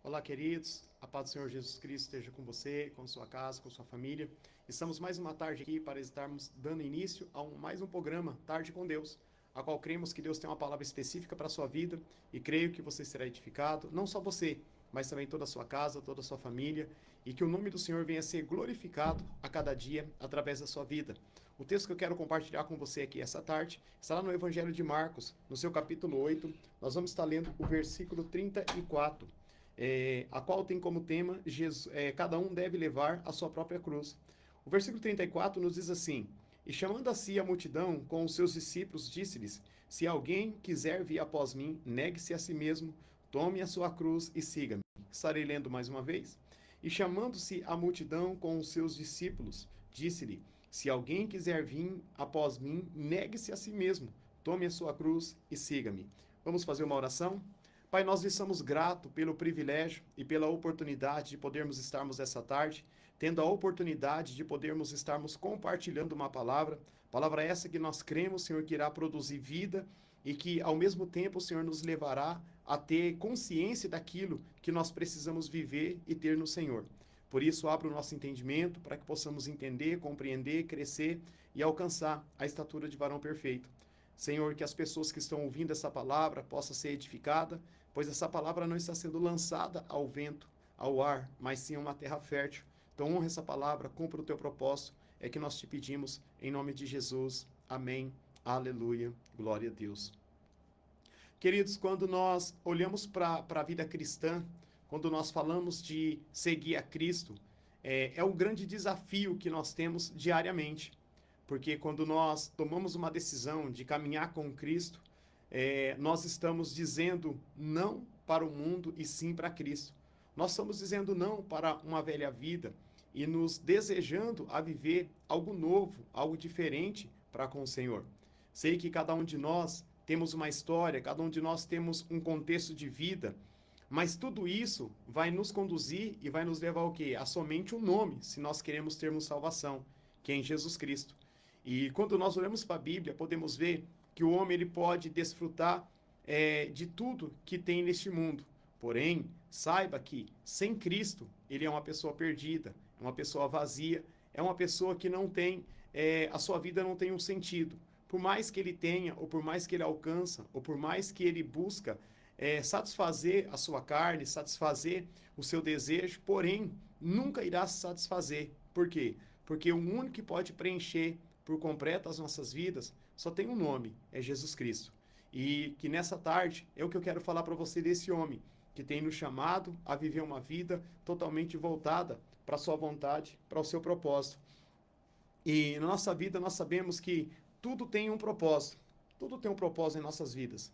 Olá, queridos. A paz do Senhor Jesus Cristo esteja com você, com sua casa, com sua família. Estamos mais uma tarde aqui para estarmos dando início a mais um programa, Tarde com Deus, a qual cremos que Deus tem uma palavra específica para a sua vida e creio que você será edificado, não só você, mas também toda a sua casa, toda a sua família, e que o nome do Senhor venha a ser glorificado a cada dia através da sua vida. O texto que eu quero compartilhar com você aqui essa tarde está lá no Evangelho de Marcos, no seu capítulo 8. Nós vamos estar lendo o versículo 34. A qual tem como tema, cada um deve levar a sua própria cruz. O versículo 34 nos diz assim: E chamando a si a multidão com os seus discípulos, disse-lhes: Se alguém quiser vir após mim, negue-se a si mesmo, tome a sua cruz e siga-me. Estarei lendo mais uma vez. E chamando-se a multidão com os seus discípulos, disse-lhe: Se alguém quiser vir após mim, negue-se a si mesmo, tome a sua cruz e siga-me. Vamos fazer uma oração? Pai, nós lhe somos gratos pelo privilégio e pela oportunidade de podermos estarmos essa tarde, tendo a oportunidade de podermos estarmos compartilhando uma palavra essa que nós cremos, Senhor, que irá produzir vida e que, ao mesmo tempo, o Senhor nos levará a ter consciência daquilo que nós precisamos viver e ter no Senhor. Por isso, abra o nosso entendimento para que possamos entender, compreender, crescer e alcançar a estatura de varão perfeito. Senhor, que as pessoas que estão ouvindo essa palavra possam ser edificadas, pois essa palavra não está sendo lançada ao vento, ao ar, mas sim a uma terra fértil. Então honra essa palavra, cumpra o teu propósito, é que nós te pedimos, em nome de Jesus. Amém. Aleluia. Glória a Deus. Queridos, quando nós olhamos para a vida cristã, quando nós falamos de seguir a Cristo, é um grande desafio que nós temos diariamente. Porque quando nós tomamos uma decisão de caminhar com Cristo, nós estamos dizendo não para o mundo e sim para Cristo. Nós estamos dizendo não para uma velha vida e nos desejando a viver algo novo, algo diferente para com o Senhor. Sei que cada um de nós temos uma história, cada um de nós temos um contexto de vida, mas tudo isso vai nos conduzir e vai nos levar ao quê? A somente um nome, se nós queremos termos salvação, que é em Jesus Cristo. E quando nós olhamos para a Bíblia, podemos ver que o homem ele pode desfrutar de tudo que tem neste mundo. Porém, saiba que sem Cristo, ele é uma pessoa perdida, é uma pessoa vazia, é uma pessoa que não tem, a sua vida não tem um sentido. Por mais que ele tenha, ou por mais que ele alcança, ou por mais que ele busca satisfazer a sua carne, satisfazer o seu desejo, porém, nunca irá se satisfazer. Por quê? Porque o único que pode preencher por completo as nossas vidas, só tem um nome, é Jesus Cristo. E que nessa tarde é o que eu quero falar para você desse homem, que tem nos chamado a viver uma vida totalmente voltada para a sua vontade, para o seu propósito. E na nossa vida nós sabemos que tudo tem um propósito, tudo tem um propósito em nossas vidas.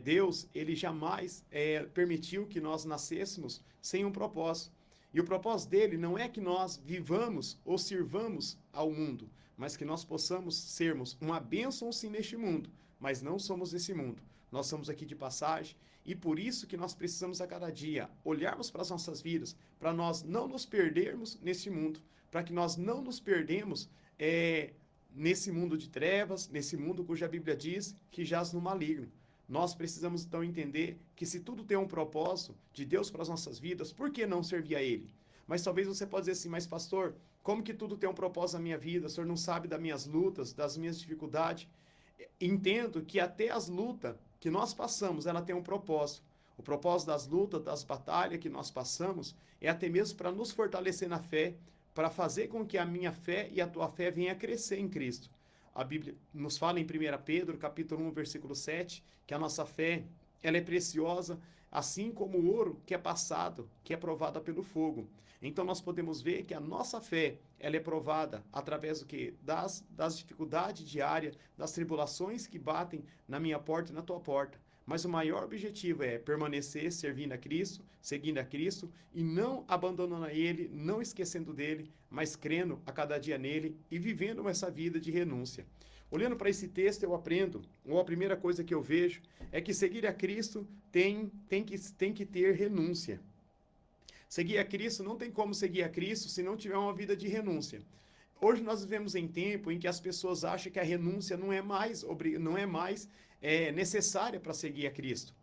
Deus, ele jamais permitiu que nós nascêssemos sem um propósito. E o propósito dele não é que nós vivamos ou sirvamos ao mundo, mas que nós possamos sermos uma bênção sim neste mundo, mas não somos desse mundo. Nós somos aqui de passagem e por isso que nós precisamos a cada dia olharmos para as nossas vidas, para nós não nos perdermos nesse mundo, para que nós não nos perdemos nesse mundo de trevas, nesse mundo cuja Bíblia diz que jaz no maligno. Nós precisamos então entender que se tudo tem um propósito de Deus para as nossas vidas, por que não servir a Ele? Mas talvez você possa dizer assim, mas pastor, como que tudo tem um propósito na minha vida? O senhor não sabe das minhas lutas, das minhas dificuldades? Entendo que até as lutas que nós passamos, ela tem um propósito. O propósito das lutas, das batalhas que nós passamos, é até mesmo para nos fortalecer na fé, para fazer com que a minha fé e a tua fé venha a crescer em Cristo. A Bíblia nos fala em 1 Pedro, capítulo 1, versículo 7, que a nossa fé, ela é preciosa, assim como o ouro que é passado, que é provada pelo fogo. Então nós podemos ver que a nossa fé, ela é provada através do quê? Das dificuldades diárias, das tribulações que batem na minha porta e na tua porta. Mas o maior objetivo é permanecer servindo a Cristo, seguindo a Cristo e não abandonando a Ele, não esquecendo dele, mas crendo a cada dia nele e vivendo essa vida de renúncia. Olhando para esse texto, eu aprendo, ou a primeira coisa que eu vejo, é que seguir a Cristo tem que ter renúncia. Seguir a Cristo, não tem como seguir a Cristo se não tiver uma vida de renúncia. Hoje nós vivemos em tempo em que as pessoas acham que a renúncia não é mais necessária para seguir a Cristo.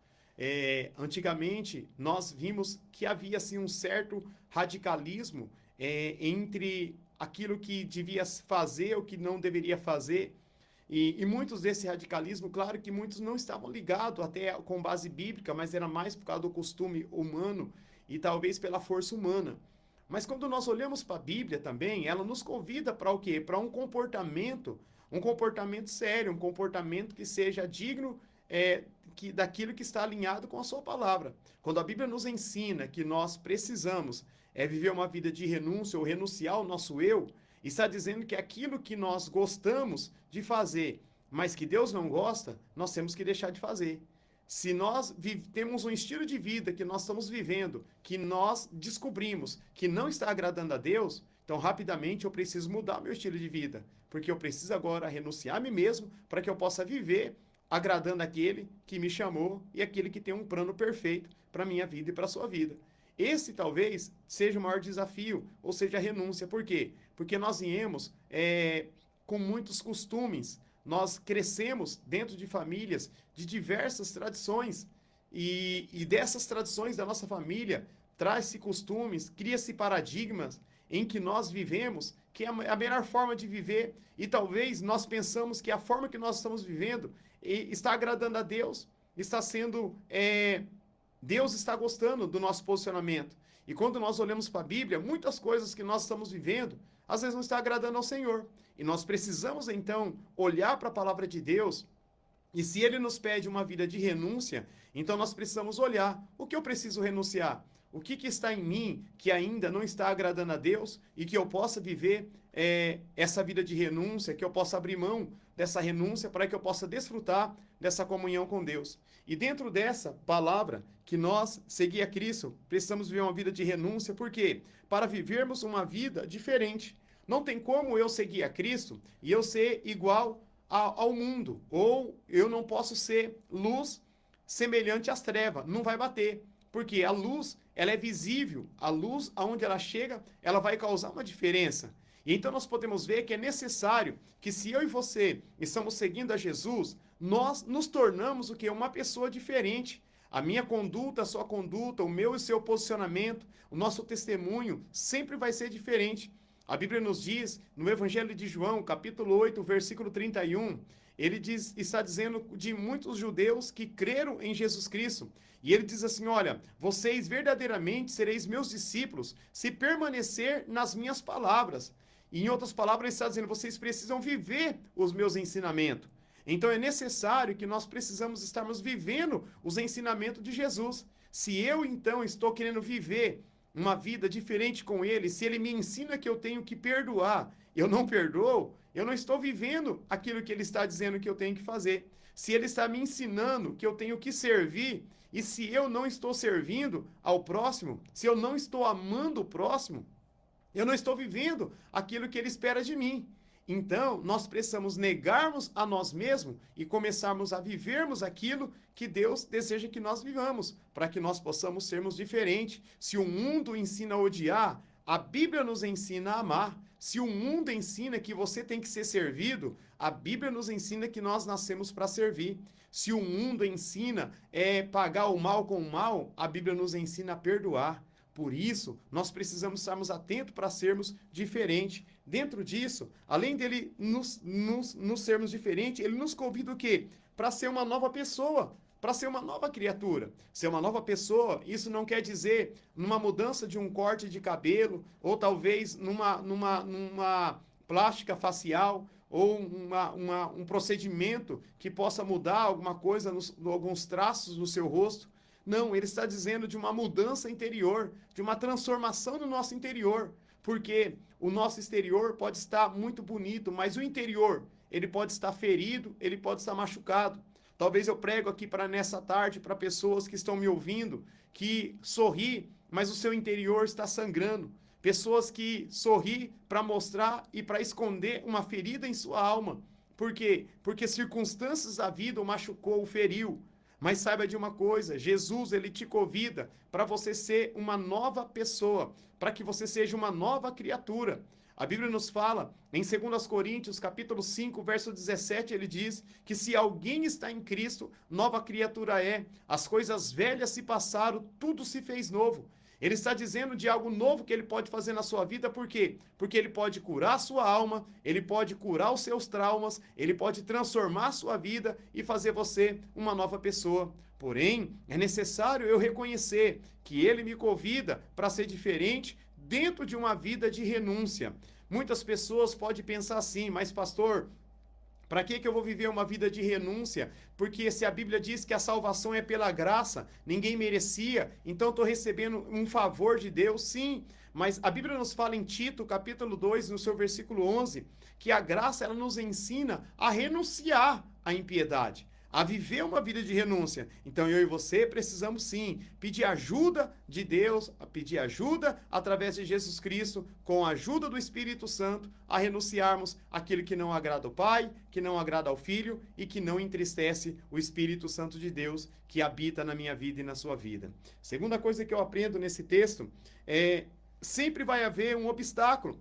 Antigamente, nós vimos que havia assim, um certo radicalismo entre aquilo que devia fazer, o que não deveria fazer. E muitos desse radicalismo, claro que muitos não estavam ligados até com base bíblica, mas era mais por causa do costume humano e talvez pela força humana. Mas quando nós olhamos para a Bíblia também, ela nos convida para o quê? Para um comportamento sério, um comportamento que seja digno daquilo que está alinhado com a sua palavra. Quando a Bíblia nos ensina que nós precisamos viver uma vida de renúncia ou renunciar ao nosso eu, está dizendo que aquilo que nós gostamos de fazer, mas que Deus não gosta, nós temos que deixar de fazer. Se nós temos um estilo de vida que nós estamos vivendo, que nós descobrimos que não está agradando a Deus, então rapidamente eu preciso mudar meu estilo de vida, porque eu preciso agora renunciar a mim mesmo para que eu possa viver agradando aquele que me chamou e aquele que tem um plano perfeito para a minha vida e para a sua vida. Esse talvez seja o maior desafio, ou seja, a renúncia. Por quê? Porque nós viemos com muitos costumes, nós crescemos dentro de famílias de diversas tradições e dessas tradições da nossa família traz-se costumes, cria-se paradigmas em que nós vivemos, que é a melhor forma de viver e talvez nós pensamos que a forma que nós estamos vivendo está agradando a Deus, está sendo... Deus está gostando do nosso posicionamento. E quando nós olhamos para a Bíblia, muitas coisas que nós estamos vivendo, às vezes não está agradando ao Senhor. E nós precisamos, então, olhar para a palavra de Deus, e se Ele nos pede uma vida de renúncia, então nós precisamos olhar o que eu preciso renunciar. O que está em mim que ainda não está agradando a Deus e que eu possa viver essa vida de renúncia, que eu possa abrir mão dessa renúncia para que eu possa desfrutar dessa comunhão com Deus. E dentro dessa palavra, que nós, seguir a Cristo, precisamos viver uma vida de renúncia, por quê? Para vivermos uma vida diferente. Não tem como eu seguir a Cristo e eu ser igual ao mundo, ou eu não posso ser luz semelhante às trevas, não vai bater. Porque a luz, ela é visível, a luz, aonde ela chega, ela vai causar uma diferença. E então nós podemos ver que é necessário que se eu e você estamos seguindo a Jesus, nós nos tornamos o que? Uma pessoa diferente. A minha conduta, a sua conduta, o meu e o seu posicionamento, o nosso testemunho sempre vai ser diferente. A Bíblia nos diz, no Evangelho de João, capítulo 8, versículo 31, está dizendo de muitos judeus que creram em Jesus Cristo. E ele diz assim, olha, vocês verdadeiramente sereis meus discípulos se permanecer nas minhas palavras. E em outras palavras, ele está dizendo, vocês precisam viver os meus ensinamentos. Então é necessário que nós precisamos estarmos vivendo os ensinamentos de Jesus. Se eu, então, estou querendo viver uma vida diferente com ele, se ele me ensina que eu tenho que perdoar, eu não perdoo, eu não estou vivendo aquilo que ele está dizendo que eu tenho que fazer. Se ele está me ensinando que eu tenho que servir, e se eu não estou servindo ao próximo, se eu não estou amando o próximo, eu não estou vivendo aquilo que ele espera de mim. Então, nós precisamos negarmos a nós mesmos e começarmos a vivermos aquilo que Deus deseja que nós vivamos, para que nós possamos sermos diferentes. Se o mundo ensina a odiar, a Bíblia nos ensina a amar. Se o mundo ensina que você tem que ser servido, a Bíblia nos ensina que nós nascemos para servir. Se o mundo ensina pagar o mal com o mal, a Bíblia nos ensina a perdoar. Por isso, nós precisamos estarmos atentos para sermos diferentes. Dentro disso, além dele nos sermos diferentes, ele nos convida o quê? Para ser uma nova pessoa, para ser uma nova criatura. Ser uma nova pessoa, isso não quer dizer numa mudança de um corte de cabelo, ou talvez numa plástica facial, ou um procedimento que possa mudar alguma coisa, alguns traços no seu rosto. Não, ele está dizendo de uma mudança interior, de uma transformação no nosso interior. Porque o nosso exterior pode estar muito bonito, mas o interior, ele pode estar ferido, ele pode estar machucado. Talvez eu prego aqui nessa tarde para pessoas que estão me ouvindo, que sorri, mas o seu interior está sangrando. Pessoas que sorri para mostrar e para esconder uma ferida em sua alma. Por quê? Porque circunstâncias da vida o machucou, o feriu. Mas saiba de uma coisa, Jesus, ele te convida para você ser uma nova pessoa, para que você seja uma nova criatura. A Bíblia nos fala, em 2 Coríntios, capítulo 5, verso 17, ele diz que se alguém está em Cristo, nova criatura é. As coisas velhas se passaram, tudo se fez novo. Ele está dizendo de algo novo que ele pode fazer na sua vida, por quê? Porque ele pode curar a sua alma, ele pode curar os seus traumas, ele pode transformar a sua vida e fazer você uma nova pessoa. Porém, é necessário eu reconhecer que ele me convida para ser diferente dentro de uma vida de renúncia. Muitas pessoas podem pensar assim, mas pastor, para que eu vou viver uma vida de renúncia? Porque se a Bíblia diz que a salvação é pela graça, ninguém merecia, então estou recebendo um favor de Deus, sim. Mas a Bíblia nos fala em Tito, capítulo 2, no seu versículo 11, que a graça ela nos ensina a renunciar à impiedade, a viver uma vida de renúncia. Então eu e você precisamos sim pedir ajuda de Deus, a pedir ajuda através de Jesus Cristo, com a ajuda do Espírito Santo, a renunciarmos aquilo que não agrada ao Pai, que não agrada ao Filho e que não entristece o Espírito Santo de Deus que habita na minha vida e na sua vida. Segunda coisa que eu aprendo nesse texto é sempre vai haver um obstáculo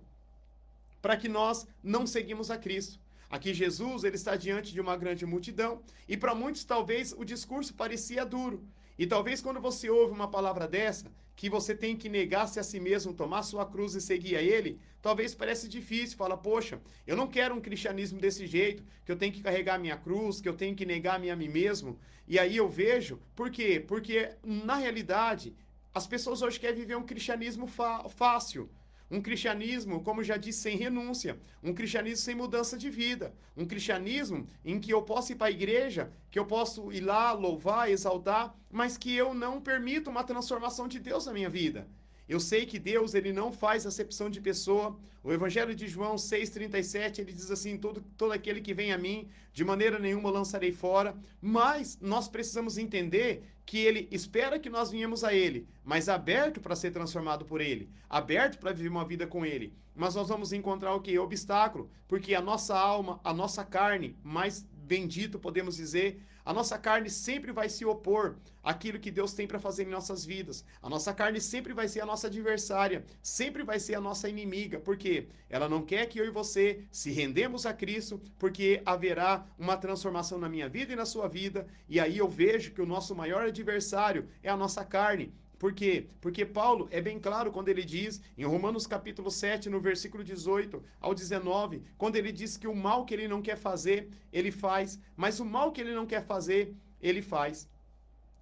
para que nós não seguimos a Cristo. Aqui Jesus ele está diante de uma grande multidão e para muitos talvez o discurso parecia duro. E talvez quando você ouve uma palavra dessa, que você tem que negar-se a si mesmo, tomar sua cruz e seguir a ele, talvez parece difícil, fala, poxa, eu não quero um cristianismo desse jeito, que eu tenho que carregar a minha cruz, que eu tenho que negar-me a mim mesmo. E aí eu vejo, por quê? Porque na realidade, as pessoas hoje querem viver um cristianismo fácil. Um cristianismo, como já disse, sem renúncia. Um cristianismo sem mudança de vida. Um cristianismo em que eu posso ir para a igreja, que eu posso ir lá, louvar, exaltar, mas que eu não permito uma transformação de Deus na minha vida. Eu sei que Deus ele não faz acepção de pessoa. O Evangelho de João 6,37, ele diz assim, todo aquele que vem a mim, de maneira nenhuma lançarei fora. Mas nós precisamos entender que ele espera que nós venhamos a ele, mas aberto para ser transformado por ele, aberto para viver uma vida com ele. Mas nós vamos encontrar o quê? Obstáculo, porque a nossa alma, a nossa carne, mais bendito podemos dizer, a nossa carne sempre vai se opor àquilo que Deus tem para fazer em nossas vidas. A nossa carne sempre vai ser a nossa adversária, sempre vai ser a nossa inimiga. Por quê? Ela não quer que eu e você se rendemos a Cristo, porque haverá uma transformação na minha vida e na sua vida. E aí eu vejo que o nosso maior adversário é a nossa carne. Por quê? Porque Paulo é bem claro quando ele diz, em Romanos capítulo 7, no versículo 18 ao 19, quando ele diz que o mal que ele não quer fazer, ele faz, mas o mal que ele não quer fazer, ele faz.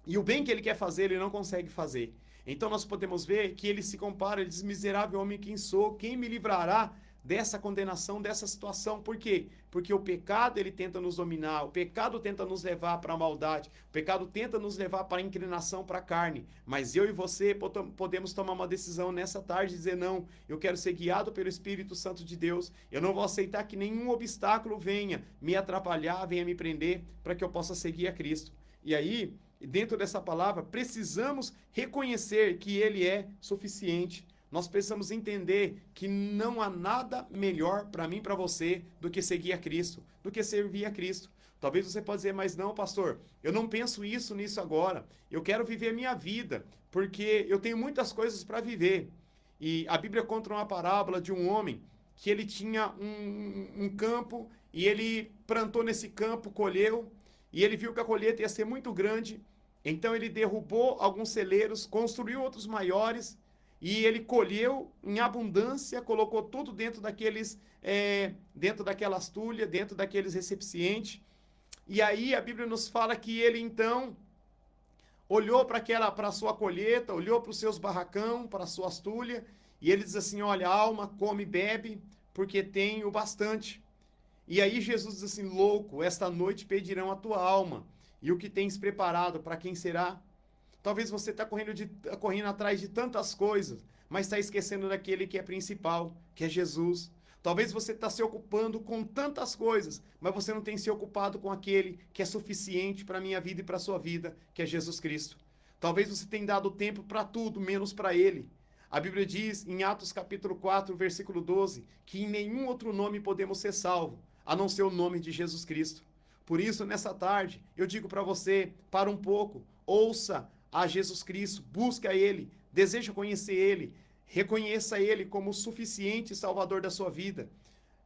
E o bem que ele quer fazer, ele não consegue fazer. Então nós podemos ver que ele se compara, ele diz, miserável homem quem sou, quem me livrará dessa condenação, dessa situação? Por quê? Porque o pecado ele tenta nos dominar, o pecado tenta nos levar para a maldade, o pecado tenta nos levar para a inclinação, para a carne. Mas eu e você podemos tomar uma decisão nessa tarde e dizer, não, eu quero ser guiado pelo Espírito Santo de Deus, eu não vou aceitar que nenhum obstáculo venha me atrapalhar, venha me prender, para que eu possa seguir a Cristo. E aí, dentro dessa palavra, precisamos reconhecer que Ele é suficiente. Nós precisamos entender que não há nada melhor para mim e para você do que seguir a Cristo, do que servir a Cristo. Talvez você possa dizer, mas não, pastor, eu não penso nisso agora. Eu quero viver a minha vida, porque eu tenho muitas coisas para viver. E a Bíblia conta uma parábola de um homem que ele tinha um campo e ele plantou nesse campo, colheu, e ele viu que a colheita ia ser muito grande. Então ele derrubou alguns celeiros, construiu outros maiores, e ele colheu em abundância, colocou tudo dentro dentro daquelas tulhas, dentro daqueles recipientes. E aí a Bíblia nos fala que ele então olhou para a sua colheita, olhou para os seus barracão, para as suas tulhas, e ele diz assim, olha, alma, come e bebe, porque tenho bastante. E aí Jesus diz assim, louco, esta noite pedirão a tua alma, e o que tens preparado, para quem será? Talvez você está correndo atrás de tantas coisas, mas está esquecendo daquele que é principal, que é Jesus. Talvez você está se ocupando com tantas coisas, mas você não tem se ocupado com aquele que é suficiente para a minha vida e para a sua vida, que é Jesus Cristo. Talvez você tenha dado tempo para tudo, menos para Ele. A Bíblia diz, em Atos capítulo 4, versículo 12, que em nenhum outro nome podemos ser salvos, a não ser o nome de Jesus Cristo. Por isso, nessa tarde, eu digo para você, para um pouco, ouça a Jesus Cristo, busca Ele, deseja conhecer Ele, Reconheça Ele como o suficiente Salvador da sua vida.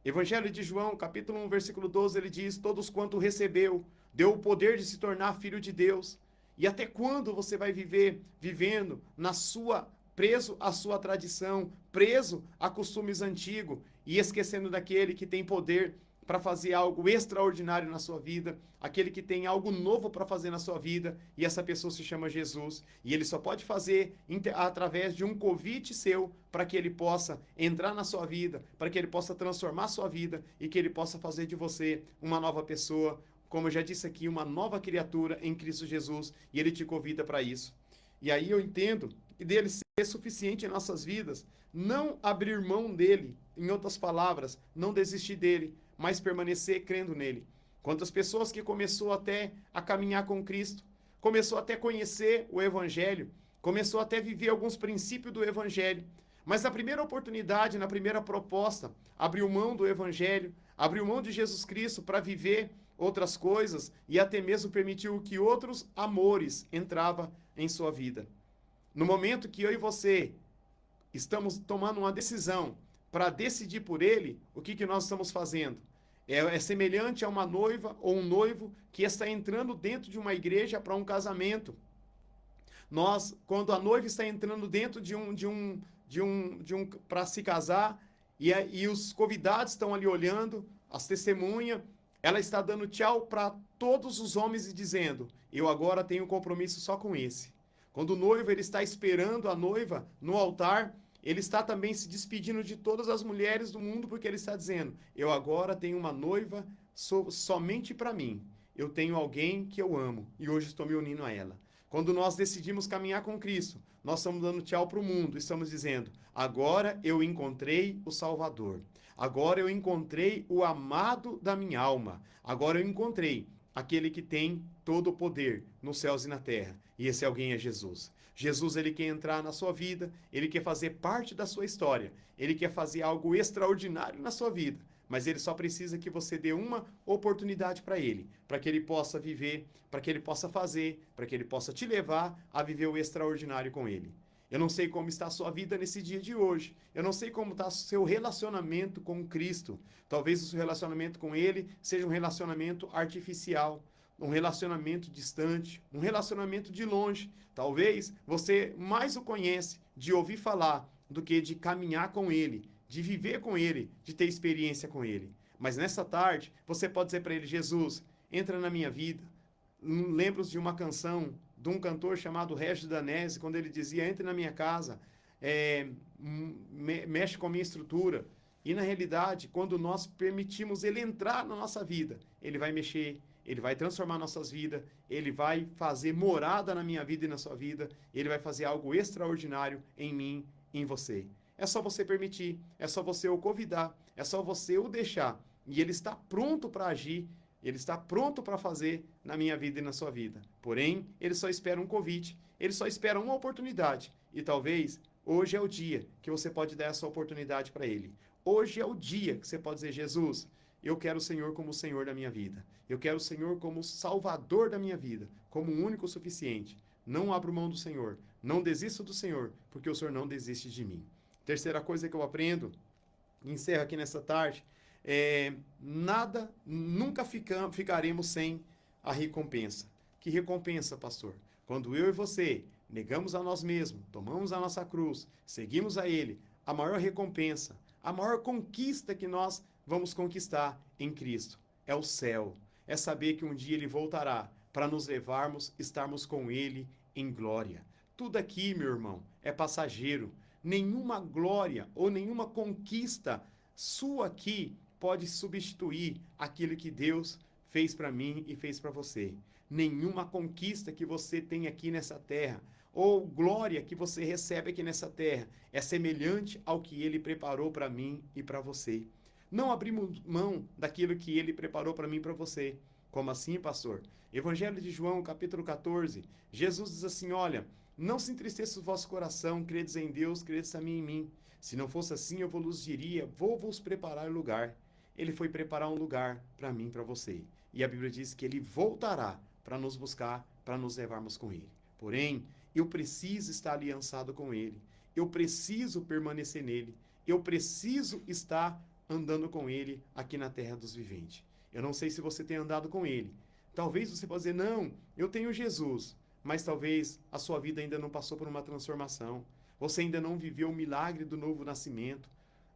Evangelho de João, capítulo 1, versículo 12, ele diz: todos quanto recebeu, deu o poder de se tornar filho de Deus. E até quando você vai viver vivendo preso à sua tradição, preso a costumes antigos e esquecendo daquele que tem poder para fazer algo extraordinário na sua vida, aquele que tem algo novo para fazer na sua vida, e essa pessoa se chama Jesus, e ele só pode fazer através de um convite seu, para que ele possa entrar na sua vida, para que ele possa transformar a sua vida, e que ele possa fazer de você uma nova pessoa, como eu já disse aqui, uma nova criatura em Cristo Jesus, e ele te convida para isso. E aí eu entendo que dele ser suficiente em nossas vidas, não abrir mão dele, em outras palavras, não desistir dele, mas permanecer crendo nele. Quantas pessoas que começou até a caminhar com Cristo, começou até a conhecer o Evangelho, começou até a viver alguns princípios do Evangelho, mas na primeira oportunidade, na primeira proposta, abriu mão do Evangelho, abriu mão de Jesus Cristo para viver outras coisas e até mesmo permitiu que outros amores entravam em sua vida. No momento que eu e você estamos tomando uma decisão para decidir por ele, o que nós estamos fazendo? É semelhante a uma noiva ou um noivo que está entrando dentro de uma igreja para um casamento. Quando a noiva está entrando dentro para se casar, e os convidados estão ali olhando, as testemunhas, ela está dando tchau para todos os homens e dizendo: eu agora tenho um compromisso só com esse. Quando o noivo ele está esperando a noiva no altar, ele está também se despedindo de todas as mulheres do mundo, porque ele está dizendo: eu agora tenho uma noiva somente para mim. Eu tenho alguém que eu amo e hoje estou me unindo a ela. Quando nós decidimos caminhar com Cristo, nós estamos dando tchau para o mundo, estamos dizendo: agora eu encontrei o Salvador. Agora eu encontrei o amado da minha alma. Agora eu encontrei aquele que tem todo o poder nos céus e na terra. E esse alguém é Jesus. Jesus, ele quer entrar na sua vida, ele quer fazer parte da sua história, ele quer fazer algo extraordinário na sua vida, mas ele só precisa que você dê uma oportunidade para ele, para que ele possa viver, para que ele possa fazer, para que ele possa te levar a viver o extraordinário com ele. Eu não sei como está a sua vida nesse dia de hoje. Eu não sei como está o seu relacionamento com Cristo. Talvez o seu relacionamento com ele seja um relacionamento artificial, um relacionamento distante, um relacionamento de longe. Talvez você mais o conhece de ouvir falar do que de caminhar com ele, de viver com ele, de ter experiência com ele. Mas nessa tarde, você pode dizer para ele: Jesus, entra na minha vida. Lembro de uma canção de um cantor chamado Regis Danese, quando ele dizia: entre na minha casa, mexe com a minha estrutura. E na realidade, quando nós permitimos ele entrar na nossa vida, ele vai mexer, ele vai transformar nossas vidas, ele vai fazer morada na minha vida e na sua vida, ele vai fazer algo extraordinário em mim e em você. É só você permitir, é só você o convidar, é só você o deixar. E ele está pronto para agir, ele está pronto para fazer na minha vida e na sua vida. Porém, ele só espera um convite, ele só espera uma oportunidade. E talvez hoje é o dia que você pode dar essa oportunidade para ele. Hoje é o dia que você pode dizer: Jesus, eu quero o Senhor como o Senhor da minha vida. Eu quero o Senhor como o Salvador da minha vida, como o único suficiente. Não abro mão do Senhor, não desisto do Senhor, porque o Senhor não desiste de mim. Terceira coisa que eu aprendo, encerro aqui nessa tarde, nunca ficaremos sem a recompensa. Que recompensa, pastor? Quando eu e você negamos a nós mesmos, tomamos a nossa cruz, seguimos a Ele, a maior recompensa, a maior conquista que nós vamos conquistar em Cristo é o céu. É saber que um dia Ele voltará para nos levarmos, estarmos com Ele em glória. Tudo aqui, meu irmão, é passageiro. Nenhuma glória ou nenhuma conquista sua aqui pode substituir aquilo que Deus fez para mim e fez para você. Nenhuma conquista que você tem aqui nessa terra ou glória que você recebe aqui nessa terra é semelhante ao que Ele preparou para mim e para você. Não abrimos mão daquilo que Ele preparou para mim e para você. Como assim, pastor? Evangelho de João, capítulo 14, Jesus diz assim: olha, não se entristeça o vosso coração, credes em Deus, credes também em mim. Se não fosse assim, eu vos diria: vou vos preparar lugar. Ele foi preparar um lugar para mim e para você. E a Bíblia diz que Ele voltará para nos buscar, para nos levarmos com Ele. Porém, eu preciso estar aliançado com Ele. eu preciso permanecer nele, eu preciso estar andando com ele aqui na terra dos viventes. Eu não sei se você tem andado com ele. Talvez você possa dizer, não, eu tenho Jesus, mas talvez a sua vida ainda não passou por uma transformação. Você ainda não viveu o milagre do novo nascimento.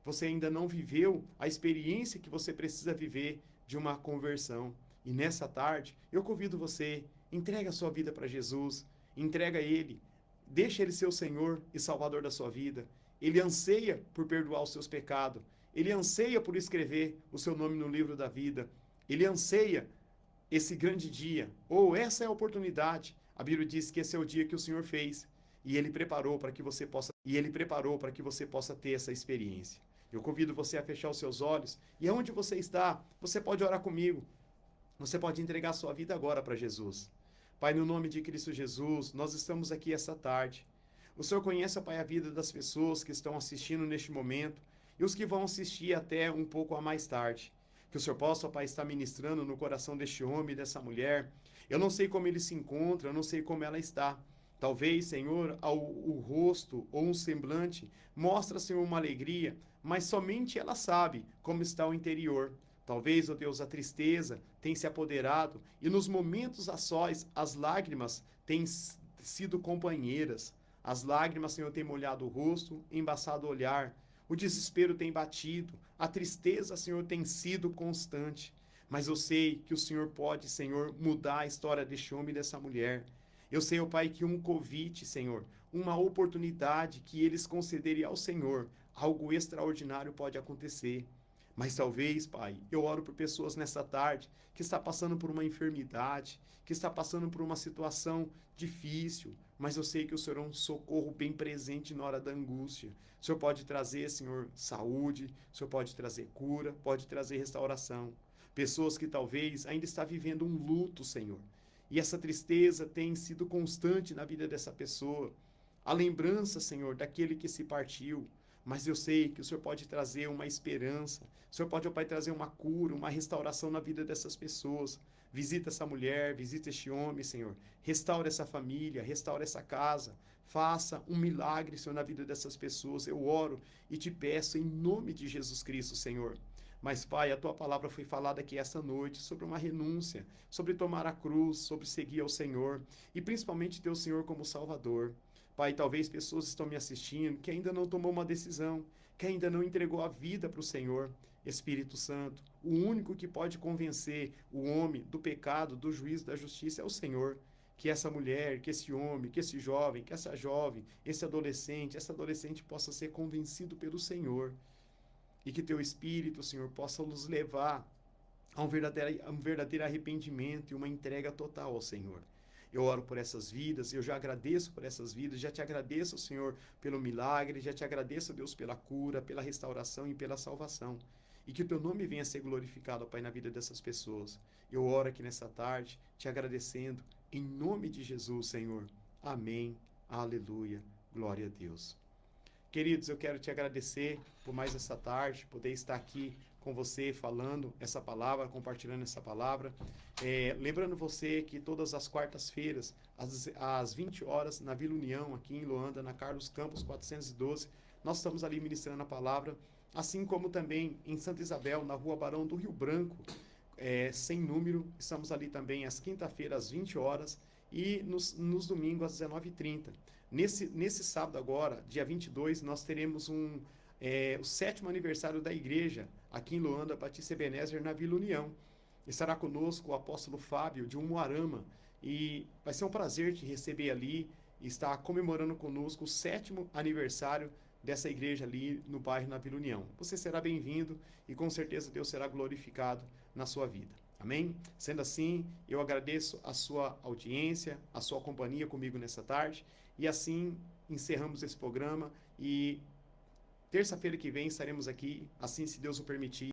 Você ainda não viveu a experiência que você precisa viver de uma conversão. E nessa tarde, eu convido você, entrega a sua vida para Jesus, entrega a Ele, deixa Ele ser o Senhor e Salvador da sua vida. Ele anseia por perdoar os seus pecados. Ele anseia por escrever o seu nome no livro da vida. Ele anseia esse grande dia, ou essa é a oportunidade. A Bíblia diz que esse é o dia que o Senhor fez e Ele preparou para que você possa ter essa experiência. Eu convido você a fechar os seus olhos e aonde você está, você pode orar comigo. Você pode entregar a sua vida agora para Jesus. Pai, no nome de Cristo Jesus, nós estamos aqui essa tarde. O Senhor conhece, Pai, a vida das pessoas que estão assistindo neste momento e os que vão assistir até um pouco a mais tarde. Que o Senhor possa, Pai, estar ministrando no coração deste homem e dessa mulher. Eu não sei como ele se encontra, eu não sei como ela está. Talvez, Senhor, o rosto ou um semblante mostra, Senhor, uma alegria, mas somente ela sabe como está o interior. Talvez, ó Deus, a tristeza tenha se apoderado e nos momentos a sós, as lágrimas têm sido companheiras. As lágrimas, Senhor, têm molhado o rosto, embaçado o olhar. O desespero tem batido, a tristeza, Senhor, tem sido constante. Mas eu sei que o Senhor pode, Senhor, mudar a história deste homem e dessa mulher. Eu sei, ó Pai, que um convite, Senhor, uma oportunidade que eles concederem ao Senhor, algo extraordinário pode acontecer. Mas talvez, Pai, eu oro por pessoas nessa tarde que está passando por uma enfermidade, que está passando por uma situação difícil, mas eu sei que o Senhor é um socorro bem presente na hora da angústia. O Senhor pode trazer, Senhor, saúde, o Senhor pode trazer cura, pode trazer restauração. Pessoas que talvez ainda estão vivendo um luto, Senhor, e essa tristeza tem sido constante na vida dessa pessoa. A lembrança, Senhor, daquele que se partiu. Mas eu sei que o Senhor pode trazer uma esperança. O Senhor pode, ó Pai, trazer uma cura, uma restauração na vida dessas pessoas. Visita essa mulher, visita este homem, Senhor. Restaura essa família, restaura essa casa. Faça um milagre, Senhor, na vida dessas pessoas. Eu oro e te peço em nome de Jesus Cristo, Senhor. Mas, Pai, a Tua palavra foi falada aqui essa noite sobre uma renúncia, sobre tomar a cruz, sobre seguir ao Senhor e principalmente ter o Senhor como Salvador. Pai, talvez pessoas estão me assistindo que ainda não tomou uma decisão, que ainda não entregou a vida para o Senhor. Espírito Santo, o único que pode convencer o homem do pecado, do juízo, da justiça é o Senhor. Que essa mulher, que esse homem, que esse jovem, que essa jovem, esse adolescente, essa adolescente possa ser convencido pelo Senhor. E que teu Espírito, Senhor, possa nos levar a um verdadeiro arrependimento e uma entrega total ao Senhor. Eu oro por essas vidas, eu já agradeço por essas vidas, já te agradeço, Senhor, pelo milagre, já te agradeço, Deus, pela cura, pela restauração e pela salvação. E que o teu nome venha a ser glorificado, Pai, na vida dessas pessoas. Eu oro aqui nessa tarde, te agradecendo, em nome de Jesus, Senhor. Amém, aleluia, glória a Deus. Queridos, eu quero te agradecer por mais essa tarde, poder estar aqui com você falando essa palavra, compartilhando essa palavra. Lembrando você que todas as quartas-feiras, às 20 horas, na Vila União, aqui em Luanda, na Carlos Campos 412, nós estamos ali ministrando a palavra, assim como também em Santa Isabel, na Rua Barão do Rio Branco, sem número, estamos ali também às quinta-feiras, às 20 horas, e nos domingos, às 19h30. Nesse sábado agora, dia 22, nós teremos o 7º aniversário da igreja, aqui em Luanda, Batista Ebenezer, na Vila União. Estará conosco o apóstolo Fábio, de Umuarama, e vai ser um prazer te receber ali, e estar comemorando conosco o 7º aniversário dessa igreja ali no bairro, na Vila União. Você será bem-vindo e com certeza Deus será glorificado na sua vida. Amém? Sendo assim, eu agradeço a sua audiência, a sua companhia comigo nessa tarde, e assim encerramos esse programa e terça-feira que vem estaremos aqui, assim se Deus o permitir.